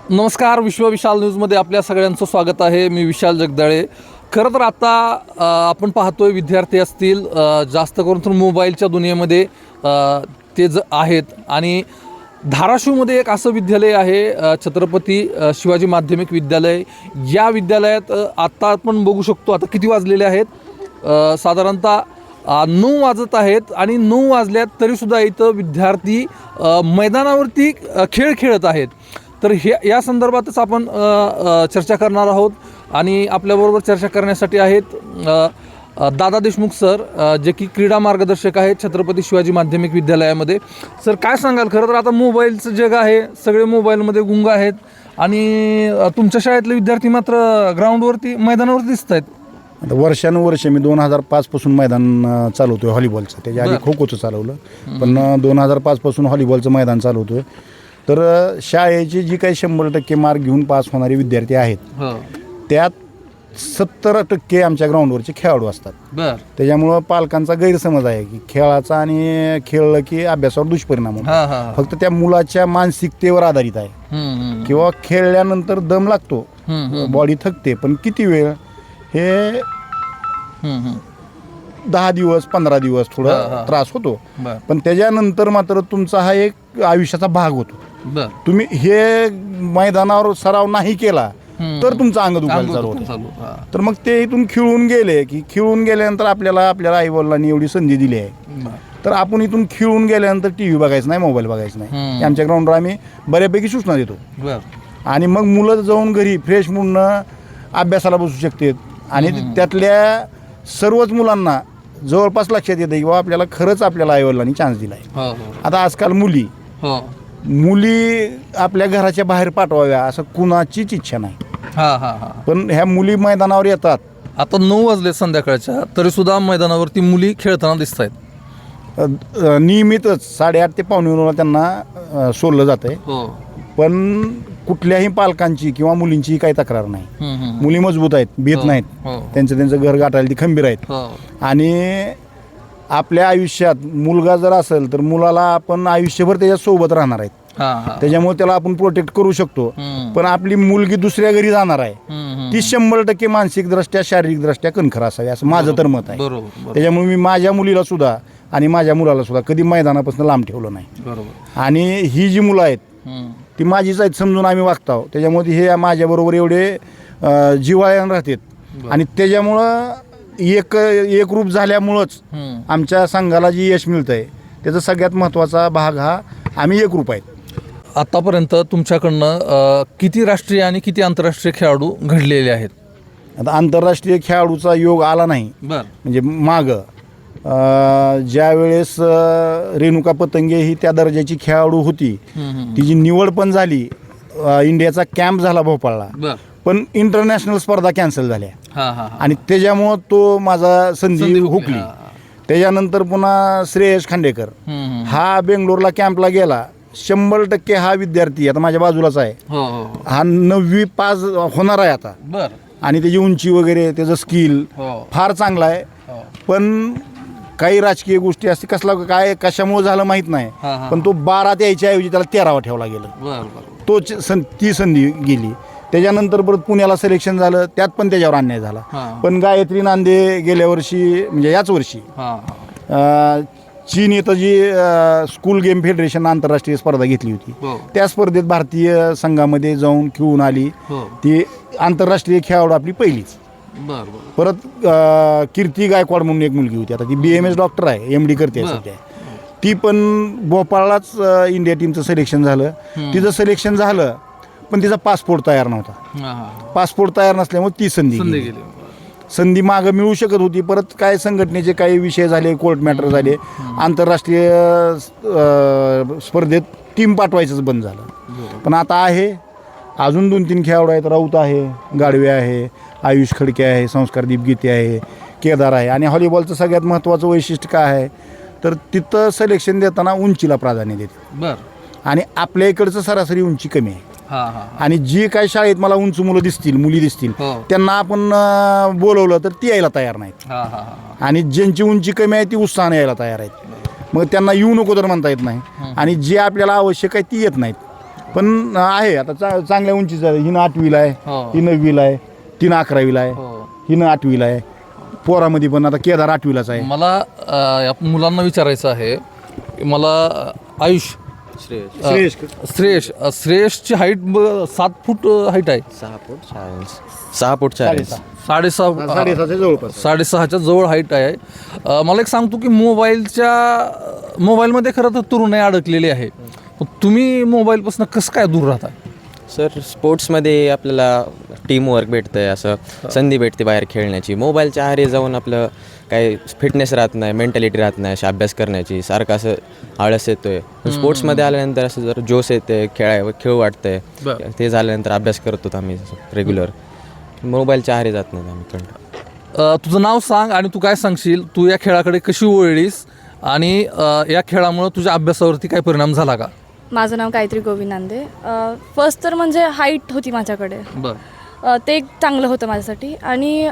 नमस्कार, विश्वविशाल न्यूजमध्ये आपल्या सगळ्यांचं स्वागत आहे. मी विशाल जगदाळे. खरं तर आता आपण पाहतोय विद्यार्थी असतील जास्त करून तर मोबाईलच्या दुनियेमध्ये ते आहेत आणि धाराशिवमध्ये एक असं विद्यालय आहे छत्रपती शिवाजी माध्यमिक विद्यालय. या विद्यालयात आत्ता आपण बघू शकतो आता किती वाजलेले आहेत, साधारणतः 9 वाजत आहेत आणि 9 वाजल्यात तरीसुद्धा इथं विद्यार्थी मैदानावरती खेळ खेळत आहेत. तर या संदर्भातच आपण चर्चा करणार आहोत आणि आपल्याबरोबर चर्चा करण्यासाठी आहेत दादा देशमुख सर, जे की क्रीडा मार्गदर्शक आहेत छत्रपती शिवाजी माध्यमिक विद्यालयामध्ये. सर, काय सांगाल? खरं तर आता मोबाईलचं जग आहे, सगळे मोबाईलमध्ये गुंग आहेत आणि तुमच्या शाळेतले विद्यार्थी मात्र ग्राउंडवरती मैदानावरती दिसत आहेत. आता वर्षानुवर्ष मी 2005 पासून मैदान चालवतोय व्हॉलीबॉलचं. त्याच्या आधी खो खोचं चालवलं, पण 2005 पासून व्हॉलीबॉलचं मैदान चालवतोय. तर शाळेची जी काही 100% मार्क घेऊन पास होणारे विद्यार्थी आहेत त्यात 70% आमच्या ग्राउंडवरचे खेळाडू असतात. त्याच्यामुळं पालकांचा गैरसमज आहे की खेळाचा आणि खेळलं की अभ्यासावर दुष्परिणाम होतो. फक्त त्या मुलाच्या मानसिकतेवर आधारित आहे. किंवा खेळल्यानंतर दम लागतो, बॉडी थकते, पण किती वेळ हे 10 दिवस 15 दिवस थोडा त्रास होतो, पण त्याच्यानंतर मात्र तुमचा हा एक आयुष्याचा भाग होतो. तुम्ही हे मैदानावर सराव नाही केला तर तुमचं अंग दुखायला चालू होतं. तर मग ते इथून खेळून गेले की खेळून गेल्यानंतर आपल्या आईवडिलांनी एवढी संधी दिली आहे, तर आपण इथून खेळून गेल्यानंतर TV बघायचं नाही, मोबाईल बघायचं नाही. आमच्या ग्राउंडवर आम्ही बऱ्यापैकी सूचना देतो आणि मग मुलं जाऊन घरी फ्रेश म्हणून अभ्यासाला बसू शकतात. आणि त्यातल्या सर्वच मुलांना जवळपास लक्षात येतं की बाबा आपल्याला खरंच आपल्याला आईवडिलांनी चान्स दिला आहे. आता आजकाल मुली आपल्या घराच्या बाहेर पाठवाव्या असं कुणाचीच इच्छा नाही, पण ह्या मुली मैदानावर येतात. आता 9 वाजले संध्याकाळच्या, तरी सुद्धा मैदानावरती मुली खेळताना दिसत आहेत. नियमितच 8:30 ते 8:45 त्यांना सोडलं जात आहे. पण कुठल्याही पालकांची किंवा मुलींची काही तक्रार नाही. मुली मजबूत आहेत, भीत नाहीत, त्यांचं घर गाठायला ती खंबीर आहेत. आणि आपल्या आयुष्यात मुलगा जर असेल तर मुलाला आपण आयुष्यभर त्याच्या सोबत राहणार आहेत. त्याच्यामुळे त्याला आपण प्रोटेक्ट करू शकतो. पण आपली मुलगी दुसऱ्या घरी जाणार आहे, ती 100% मानसिकदृष्ट्या शारीरिकदृष्ट्या कणखर असावी असं माझं तर मत आहे. त्याच्यामुळे मी माझ्या मुलीला सुद्धा आणि माझ्या मुलाला सुद्धा कधी मैदानापासून लांब ठेवलं नाही. आणि ही जी मुलं आहेत ती माझीच आहेत समजून आम्ही वागतो. त्याच्यामुळे हे माझ्याबरोबर एवढे जिव्हाळ्यानं राहतात आणि त्याच्यामुळं एक रूप झाल्यामुळंच आमच्या संघाला जी यश मिळतं आहे त्याचा सगळ्यात महत्त्वाचा भाग हा आम्ही एकरूप आहेत. आतापर्यंत तुमच्याकडनं किती राष्ट्रीय आणि किती आंतरराष्ट्रीय खेळाडू घडलेले आहेत? आता आंतरराष्ट्रीय खेळाडूचा योग आला नाही, म्हणजे मागं ज्या वेळेस रेणुका पतंगे ही त्या दर्जाची खेळाडू होती, तिची निवड पण झाली, इंडियाचा कॅम्प झाला भोपाळला, पण इंटरनॅशनल स्पर्धा कॅन्सल झाल्या आणि त्याच्यामुळं तो माझा संधी हुकली. त्याच्यानंतर पुन्हा श्रेयस खांडेकर हा बेंगलोरला कॅम्पला गेला. 100% हा विद्यार्थी आता माझ्या बाजूलाच आहे, हा 9वी पास होणार आहे आता. आणि त्याची उंची वगैरे त्याचं स्किल फार चांगलं आहे. पण काही राजकीय गोष्टी असते, काय कशामुळे झालं माहीत नाही, पण तो 12 यायच्या ऐवजी त्याला 13वा ठेवला गेला. ती संधी गेली. त्याच्यानंतर परत पुण्याला सिलेक्शन झालं, त्यात पण त्याच्यावर अन्याय झाला. पण गायत्री नांदे गेल्या वर्षी म्हणजे याच वर्षी चीन इथं जी स्कूल गेम फेडरेशन आंतरराष्ट्रीय स्पर्धा घेतली होती त्या स्पर्धेत भारतीय संघामध्ये जाऊन खेळून आली. ती आंतरराष्ट्रीय खेळाडू आपली पहिलीच. परत कीर्ती गायकवाड म्हणून एक मुलगी होती, आता ती BMS डॉक्टर आहे, MD करते सध्या. ती पण भोपाळलाच इंडिया टीमचं सिलेक्शन झालं. तिचं सिलेक्शन झालं पण तिचा पासपोर्ट तयार नव्हता. पासपोर्ट तयार नसल्यामुळे ती संधी मागं मिळू शकत होती. परत काय संघटनेचे काही विषय झाले, कोर्ट मॅटर झाले, आंतरराष्ट्रीय स्पर्धेत टीम पाठवायचंच बंद झालं. पण आता आहे, अजून 2-3 खेळाडू आहेत. राऊत आहे, गाडवे आहे, आयुष खडके आहे, संस्कारदीप गीते आहे, केदार आहे. आणि व्हॉलीबॉलचं सगळ्यात महत्त्वाचं वैशिष्ट्य काय आहे तर तिथं सिलेक्शन देताना उंचीला प्राधान्य देते. आणि आपल्या इकडचं सरासरी उंची कमी आहे. आणि जी काही शाळेत मला उंच मुली दिसतील त्यांना आपण बोलवलं तर ती यायला तयार नाहीत. आणि ज्यांची उंची कमी आहे ती उत्साहाने यायला तयार आहेत. मग त्यांना येऊ नको तर म्हणता येत नाही. आणि जे आपल्याला आवश्यक आहे ती येत नाहीत. पण आहे आता चांगल्या उंचीचं आहे. हिनं 8वीला आहे, हो. ही 9वीला आहे, तिनं 11वीला आहे, हिनं 8वीला आहे. पोरामध्ये पण आता केदार 8वीलाच आहे. मला या मुलांना विचारायचं आहे की मला आयुष श्रेयसची हाईट 7 फूट हाईट आहे. 6 फूट 40. साडेसहाच्या जवळपास. 6.5च्या जवळ हाईट आहे. मला एक सांगतो की मोबाईलमध्ये खरं तर तरुणाई अडकलेली आहे. तुम्ही मोबाईलपासून कसं काय दूर राहता? सर स्पोर्ट्समध्ये आपल्याला टीमवर्क भेटतं आहे, असं संधी भेटते बाहेर खेळण्याची. मोबाईलच्या आहारी जाऊन आपलं काही फिटनेस राहत नाही, मेंटॅलिटी राहत नाही, अशी अभ्यास करण्याची सारखं असं आळस येतो आहे. स्पोर्ट्समध्ये आल्यानंतर असं जर जोश येते, खेळ वाटतंय, ते झाल्यानंतर अभ्यास करतो आम्ही रेग्युलर. मोबाईलच्या आहारी जात नाही आम्ही कंटिन्यू. तुझं नाव सांग आणि तू काय सांगशील, तू या खेळाकडे कशी वळलीस आणि या खेळामुळं तुझ्या अभ्यासावरती काय परिणाम झाला का? माझं नाव गायत्री गोविंद नांदे. फर्स्ट तर म्हणजे हाईट होती माझ्याकडे, ते एक चांगलं होतं माझ्यासाठी. आणि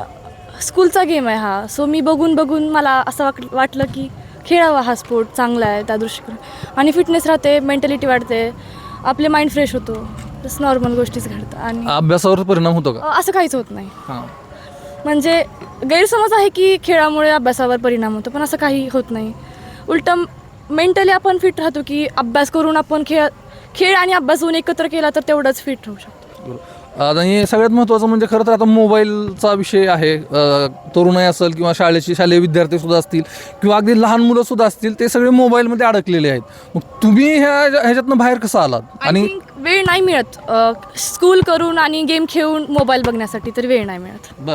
स्कूलचा गेम आहे हा, सो मी बघून मला असं वाटलं की खेळावा हा स्पोर्ट, चांगला आहे त्या दृष्टीने. आणि फिटनेस राहते, मेंटॅलिटी वाढते, आपले माइंड फ्रेश होतो, जसं नॉर्मल गोष्टीच घडतात. आणि अभ्यासावर परिणाम होतो का? असं काहीच होत नाही. म्हणजे गैरसमज आहे की खेळामुळे अभ्यासावर परिणाम होतो, पण असं काही होत नाही. उलटं मेंटली आपण फिट राहतो की अभ्यास करून आपण खेळ आणि अभ्यास होऊन एकत्र केला तर तेवढंच फिट होऊ शकतो. आणि सगळ्यात महत्त्वाचं म्हणजे खरं तर आता मोबाईलचा विषय आहे. तरुणाई असेल किंवा शालेय विद्यार्थी सुद्धा असतील किंवा अगदी लहान मुलं सुद्धा असतील, ते सगळे मोबाईलमध्ये अडकलेले आहेत. मग तुम्ही ह्याच्यातनं बाहेर कसं आलात? आणि वेळ नाही मिळत स्कूल करून आणि गेम खेळून मोबाईल बघण्यासाठी, तर वेळ नाही मिळत.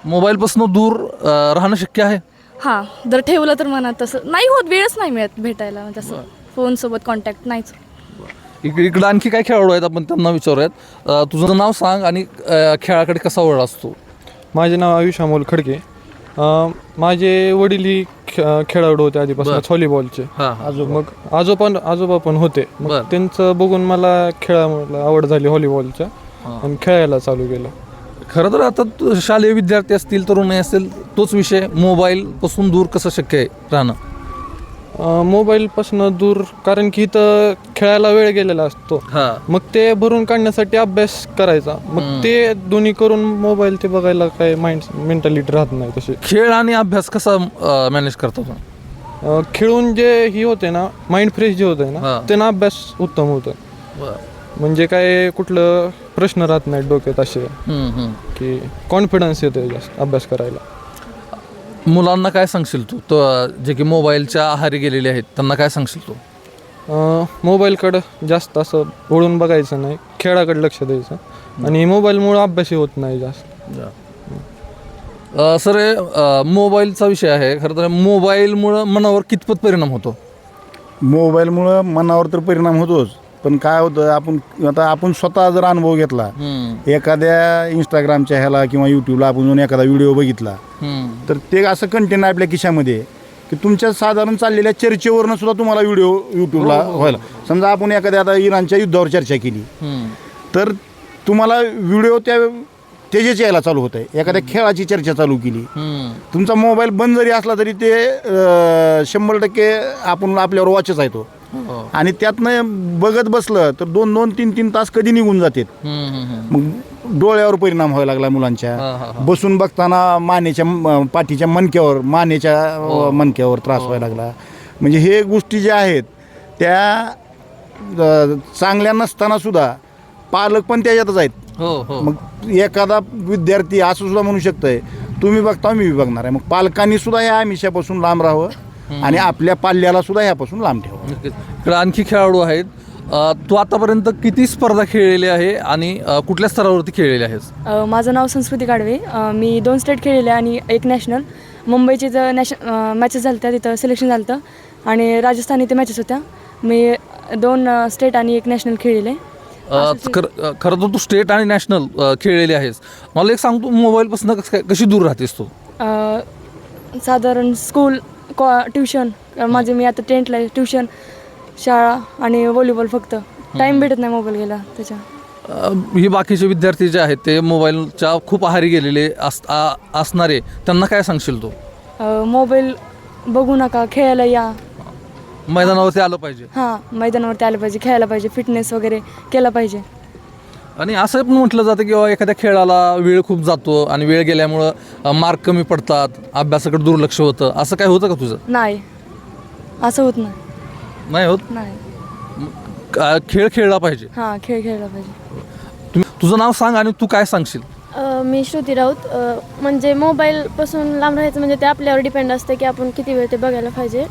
मोबाईलपासून दूर राहणं शक्य आहे? हां, जर ठेवलं तर मनात तसं नाही होत, वेळच नाही मिळत भेटायला, म्हणजे असं फोनसोबत कॉन्टॅक्ट नाहीच. इकडं आणखी काय खेळाडू आहेत, आपण त्यांना विचारूयात. तुझं नाव सांग आणि खेळाकडे कसा वळला असतो? माझे नाव आयुष अमोल खडके. माझे वडील ही खेळाडू होते आधीपासून व्हॉलीबॉलचे. मग आजोबा पण होते. मग त्यांचं बघून मला खेळाला आवड झाली व्हॉलीबॉलच्या आणि खेळायला चालू केलं. खरं तर आता शालेय विद्यार्थी असतील, तरुणाई असेल, तोच विषय, मोबाईलपासून दूर कसं शक्य आहे राहणं? मोबाईलपासून दूर, कारण की इथं खेळायला वेळ गेलेला असतो, मग ते भरून काढण्यासाठी अभ्यास करायचा. मग ते दोन्ही करून मोबाईल ते बघायला काय मेंटॅलिटी राहत नाही तशी. खेळ आणि अभ्यास कसा मॅनेज करतो? खेळून जे ही होते ना, माइंड फ्रेश जे होते ना, त्यांना अभ्यास उत्तम होतं. म्हणजे काय कुठलं प्रश्न राहत नाही डोक्यात असे, की कॉन्फिडन्स येतो जास्त अभ्यास करायला. मुलांना काय सांगशील तू, जे की मोबाईलच्या आहारी गेलेले आहेत, त्यांना काय सांगशील तू? मोबाईलकडं जास्त असं वळून बघायचं नाही, खेळाकडे लक्ष द्यायचं. आणि मोबाईलमुळं अभ्यासही होत नाही जास्त. सर, मोबाईलचा विषय आहे. खरं तर मोबाईलमुळं मनावर कितपत परिणाम होतो? मोबाईलमुळं मनावर तर परिणाम होतोच, पण काय होतं, आपण स्वतः जर अनुभव घेतला, एखाद्या इंस्टाग्रामच्या ह्याला किंवा यूट्यूबला आपण जाऊन एखादा व्हिडिओ बघितला, तर ते असं कंटेंट आपल्या खिशामध्ये की तुमच्या साधारण चाललेल्या चर्चेवरनं सुद्धा तुम्हाला व्हिडिओ यूट्यूबला व्हायला. समजा आपण एखाद्या आता इराणच्या युद्धावर चर्चा केली, तर तुम्हाला व्हिडिओ त्याच्याच यायला चालू होत आहे. एखाद्या खेळाची चर्चा चालू केली, तुमचा मोबाईल बंद जरी असला तरी ते 100% आपण आपल्यावर वॉचच आहे तो. आणि त्यातनं बघत बसलं तर 2-2, 3-3 तास कधी निघून जातात. मग डोळ्यावर परिणाम व्हायला लागला मुलांच्या. बसून बघताना पाठीच्या मणक्यावर त्रास व्हायला लागला. म्हणजे हे गोष्टी ज्या आहेत त्या चांगल्या नसताना सुद्धा पालक पण त्याच्यातच आहेत. मग एखादा विद्यार्थी असं सुद्धा म्हणू शकतंय, तुम्ही बघता मी बघणार आहे. मग पालकांनी सुद्धा ह्या आमिषापासून लांब राहावं आणि आपल्या पाल्याला सुद्धा ह्यापासून लांब ठेवावं. इकडे आणखी खेळाडू आहेत. तू आतापर्यंत किती स्पर्धा खेळलेली आहे आणि कुठल्या स्तरावरती खेळलेली आहेस? माझं नाव संस्कृती गाडवे. मी 2 स्टेट खेळलेले आणि 1 नॅशनल. मुंबईचे जर मॅचेस झाल्या त्या तिथं सिलेक्शन झालं होतं आणि राजस्थान इथे मॅचेस होत्या. मी 2 स्टेट आणि 1 नॅशनल खेळलेले. खरं तर तू स्टेट आणि नॅशनल खेळलेली आहेस. मला एक सांग, तू मोबाईलपासून कशी दूर राहतेस तू? साधारण स्कूल, ट्युशन, मी आता 10th आहे, ट्युशन, शाळा आणि व्हॉलीबॉल, फक्त टाईम भेटत नाही मोबाईल गेला त्याच्या. ही बाकीचे विद्यार्थी जे आहेत ते मोबाईलच्या खूप आहारी गेलेले असणारे, त्यांना काय सांगशील तू? मोबाईल बघू नका, खेळायला या. मैदानावरती आलं पाहिजे. हां मैदानावरती आलं पाहिजे, खेळायला पाहिजे, फिटनेस वगैरे केला पाहिजे. आणि असं पण म्हटलं जातं की बाबा एखाद्या खेळाला वेळ खूप जातो आणि वेळ गेल्यामुळं मार्क कमी पडतात, अभ्यासाकडे दुर्लक्ष होतं, असं काय होतं का तुझं? नाही, असं होत नाही. नाही होत. नाही, खेळ खेळला पाहिजे. हां खेळ खेळला पाहिजे. तुझं नाव सांग आणि तू काय सांगशील? मी श्रुती राऊत. म्हणजे मोबाईलपासून लांब राहायचं म्हणजे ते आपल्यावर डिपेंड असतं की आपण किती वेळ ते बघायला पाहिजे.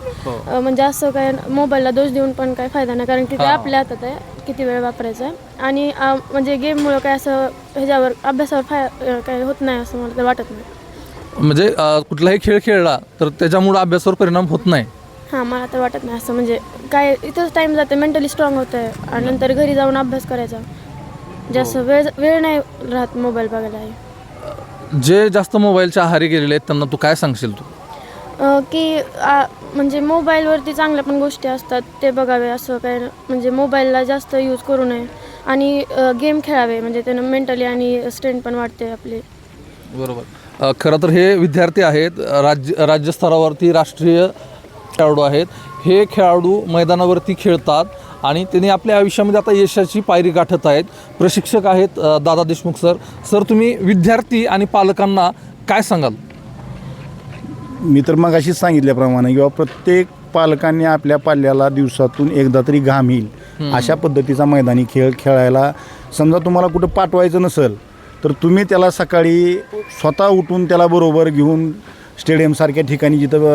म्हणजे असं काय मोबाईलला दोष देऊन पण काय फायदा नाही, कारण की ते आपल्या हातात आहे किती वेळ वापरायचा आहे. आणि म्हणजे गेममुळं काय असं ह्याच्यावर अभ्यासावर काय होत नाही असं मला तर वाटत नाही. म्हणजे कुठलाही खेळ खेळला तर त्याच्यामुळं अभ्यासावर परिणाम होत नाही. हां मला तर वाटत नाही असं. म्हणजे काय इथंच टाईम जाते, मेंटली स्ट्रॉंग होतं आहे आणि नंतर घरी जाऊन अभ्यास करायचा. जास्त वेळ नाही राहत मोबाईल बघायला. जे जास्त मोबाईलच्या आहारी गेलेले आहेत त्यांना तू काय सांगशील? तू की म्हणजे मोबाईलवरती चांगल्या पण गोष्टी असतात ते बघावे, असं काय म्हणजे मोबाईलला जास्त यूज करू नये आणि गेम खेळावे, म्हणजे त्यानं मेंटली आणि स्ट्रेंथ पण वाढते आपली. बरोबर. खरं तर हे विद्यार्थी आहेत, राज्यस्तरावरती राष्ट्रीय खेळाडू आहेत. हे खेळाडू मैदानावरती खेळतात आणि त्यांनी आपल्या आयुष्यामध्ये आता यशाची पायरी गाठत आहेत. प्रशिक्षक आहेत दादा देशमुख सर. सर तुम्ही विद्यार्थी आणि पालकांना काय सांगाल? मी तर मगाशीच सांगितल्याप्रमाणे किंवा प्रत्येक पालकांनी आपल्या पाल्याला दिवसातून एकदा तरी घाम येईल अशा पद्धतीचा मैदानी खेळ खेळायला. समजा तुम्हाला कुठं पाठवायचं नसेल तर तुम्ही त्याला सकाळी स्वतः उठून त्याला बरोबर घेऊन स्टेडियमसारख्या ठिकाणी जिथं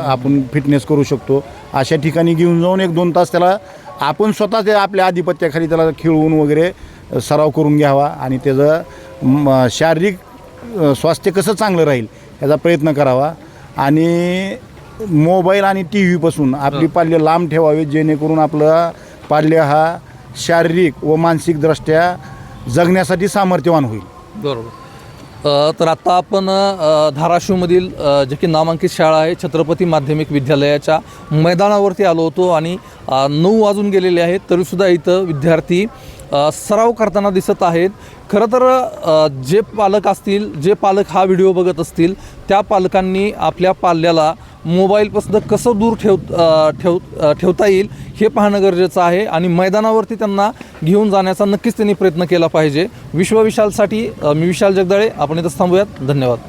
आपण फिटनेस करू शकतो अशा ठिकाणी घेऊन जाऊन 1-2 तास त्याला आपण स्वतः ते आपल्या आधिपत्याखाली त्याला खेळवून वगैरे सराव करून घ्यावा आणि त्याचं शारीरिक स्वास्थ्य कसं चांगलं राहील याचा प्रयत्न करावा. आणि मोबाईल आणि टी व्हीपासून आपली पाल्य लांब ठेवावे, जेणेकरून आपलं पाल्य हा शारीरिक व मानसिकदृष्ट्या जगण्यासाठी सामर्थ्यवान होईल. बरोबर. तर आत्ता आपण धाराशिवमधील जे की नामांकित शाळा आहे छत्रपती माध्यमिक विद्यालयाच्या मैदानावरती आलो होतो आणि 9 वाजून गेलेले आहेत तरीसुद्धा इथं विद्यार्थी सराव करताना दिसत आहेत. खरं तर जे पालक असतील, जे पालक हा व्हिडिओ बघत असतील त्या पालकांनी आपल्या पाल्याला मोबाईलपासून कसं दूर ठेवता येईल हे पाहणं गरजेचं आहे आणि मैदानावरती त्यांना घेऊन जाण्याचा नक्कीच त्यांनी प्रयत्न केला पाहिजे. विश्वविशालसाठी मी विशाल जगदाळे. आपण इथं थांबूयात. धन्यवाद.